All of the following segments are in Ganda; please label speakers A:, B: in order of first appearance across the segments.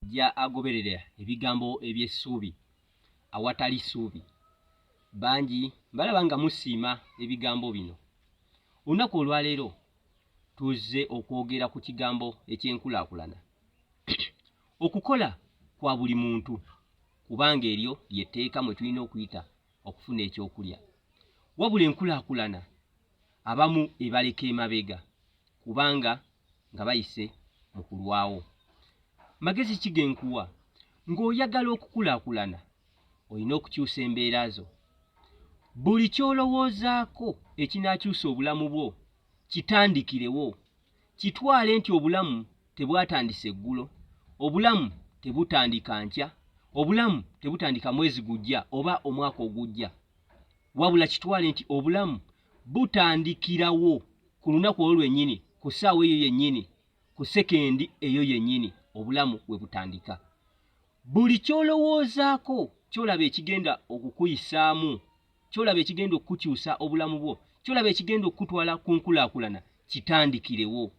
A: ajja agoberera ebigambo eby'essuubi awatali ssuubi. Bangi balaba nga musiima ebigambo bino. Olunaku olwaleero tuzze okwogera ku kigambo eky'enkulaakulana. Okukola kwa buli muntu, kubanga eryo ly'etteeka mwe tulina okuyita okufuna ekyokulya. Wabula enkulaakulana abamu ebaleka emabega kubanga nga bayise mu kulwawo. Magezi ki ge nkuwa? Ng'oyagala okukulaakulana olina okukyusa embeera zo. Buli ky'olowoozaako ekinaakyusa obulamu bwo kitandikirewo. Kitwale nti obulamu tebwatandise eggulo, obulamu tebutandika nkya, obulamu tebutandika mwezi gujja oba omwaka ogujja. Wabula kitwale nti obulamu butandikirawo ku lunaku olwo lwennyini, ku ssaawa eyo yennyini, ku sekendi eyo yennyini obulamu we butandika. Buli ky'olowoozaako ky'olaba ekigenda okukuyisaamu, ky'olaba ekigenda okukukyusa obulamu bwo, ky'olaba ekigenda okukutwala ku nkulaakulana kitandikirewo.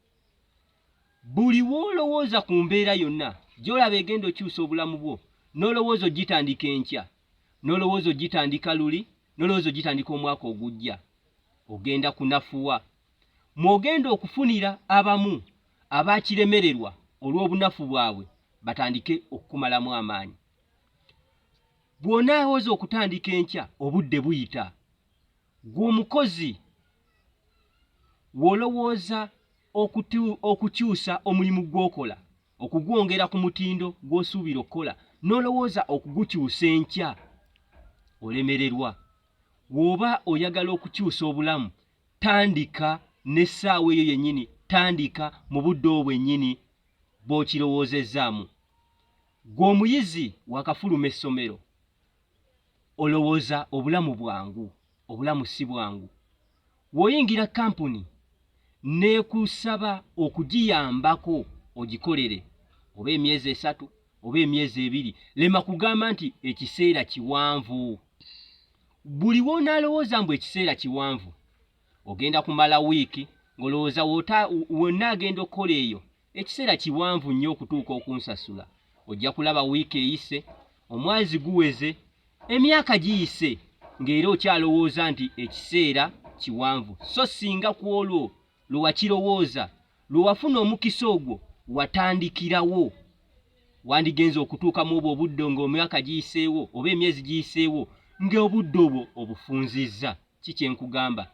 A: Buli w'olowooza ku mbeera yonna gy'olaba egenda okyusa obulamu bwo, n'olowooza ogitandika enkya, n'olowooza ogitandika luli, n'olowooza ogitandika omwaka ogujja, ogenda kunafuwa. Mw'ogenda okufunira abamu abaakiremererwa olw'obunafu bwabwe batandike okukumalamu amaanyi. Bw'onaawooza okutandika enkya obudde buyita. Ggwe omukozi w'olowooza okukyusa omulimu gw'okola, okugwongera ku mutindo gw'osuubira okukola, n'olowooza okugukyusa enkya, olemererwa. Bw'oba oyagala okukyusa obulamu, tandika n'essaawa eyo yennyini, tandika mu budde obwo bwennyini bw'okirowoozezzaamu. Ggwe omuyizi wakafuluma essomero, olowooza obulamu bwangu, obulamu si bwangu. W'oyingira kampuni n'ekusaba okugiyambako ogikolere, oba emyezi 3 oba emyezi 2, lema kugamba nti ekiseera kiwanvu. Buli w'onaalowooza mbu ekiseera kiwanvu, ogenda kumala wiiki ng'olowooza wonna agenda okukola eyo ekiseera kiwanvu nnyo okutuuka okunsasula. Ojja kulaba wiiki eyise, omwezi guweze, emyaka giyise, ng'era okyalowooza nti ekiseera kiwanvu. So singa ku olwo lwe wakirowooza, lwe wafuna omukisa ogwo watandikirawo, wandigenza okutuukamu obwo obudde ng'emyaka giyiseewo oba emyezi giyiseewo, ng'obudde obwo obufunzizza. Ki kye nkugamba?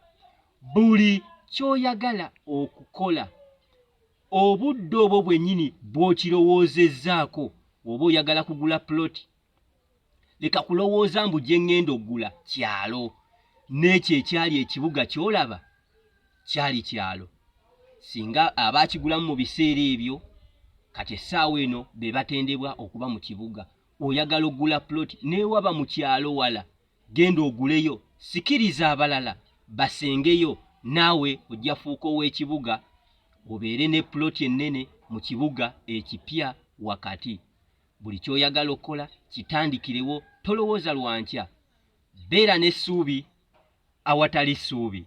A: Buli ky'oyagala okukola, obudde obwo bwennyini bw'okirowoozezzaako. Oba oyagala kugula ploti, leka kulowooza mbu gye ŋŋenda oggula kyalo, n'ekyo ekyali ekibuga ky'olaba kyali kyalo. Singa abaakigulamu mu biseera ebyo, kati essaawa eno be batendebwa okuba mu kibuga. Oyagala oggula ploti n'ewaba mu kyalo wala, genda oguleyo, sikiriza abalala basengeyo, naawe ojja fuuka ow'ekibuga, obeere ne ploti ennene mu kibuga ekipya wakati. Buli ky'oyagala okukola kitandikirewo, tolowooza lwankya. Beera n'essuubi awatali ssuubi.